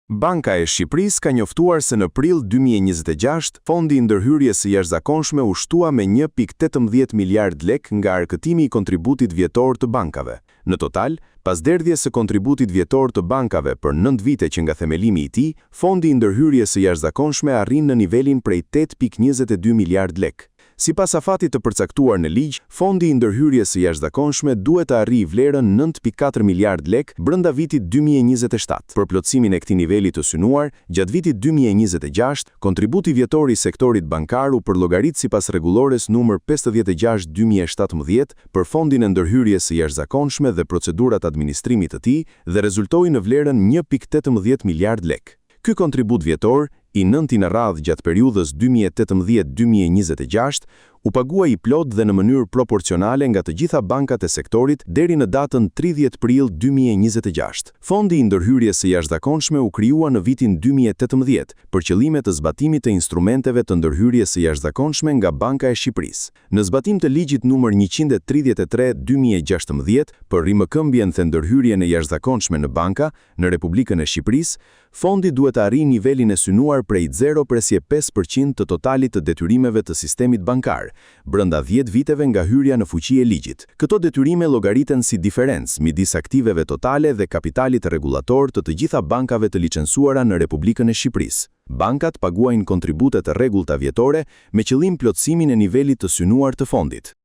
Banka e Shqipërisë ka njoftuar se në prill 2026, fondi i ndërhyrjes së jashtëzakonshme u shtua me 1.18 miliard lek nga arkëtimi i kontributit vjetor të bankave. Në total, pas derdhjes së kontributit vjetor të bankave për 9 vite që nga themelimi i tij, fondi i ndërhyrjes së jashtëzakonshme arrin në nivelin prej 8.22 miliard lek. Sipas afatit të përcaktuar në ligj, fondi i ndërhyrjes së jashtëzakonshme duhet të arrijë vlerën 9.4 miliard lek brenda vitit 2027. Për plotësimin e këtij niveli të synuar, gjatë vitit 2026, kontributi vjetor i sektorit bankar u përllogarit sipas rregullores numër 56/2017 për fondin e ndërhyrjes së jashtëzakonshme dhe procedurat administrimit të tij dhe rezultoi në vlerën 1.18 miliard lek. Ky kontribut vjetor, i nënti në radhë gjatë periudhës 2018-2026, u pagua i plot dhe në mënyrë proporcionale nga të gjitha bankat e sektorit deri në datën 30 prill 2026. Fondi i ndërhyrjes së jashtëzakonshme u krijua në vitin 2018 për qëllime të zbatimit të instrumenteve të ndërhyrjes së jashtëzakonshme nga Banka e Shqipërisë. Në zbatim të ligjit numër 133/2016 për rimëkëmbjen dhe ndërhyrjen e jashtëzakonshme në banka në Republikën e Shqipërisë, fondi duhet të arrijë nivelin e synuar prej 0.5% të totalit të detyrimeve të sistemit bankar, brenda 10 viteve nga hyrja në fuqi e ligjit. Këto detyrime llogariten si diferencë midis aktiveve totale dhe kapitalit rregullator të gjitha bankave të licencuara në Republikën e Shqipërisë. Bankat paguajnë kontribute të rregullta vjetore me qëllim plotësimin e nivelit të synuar të fondit.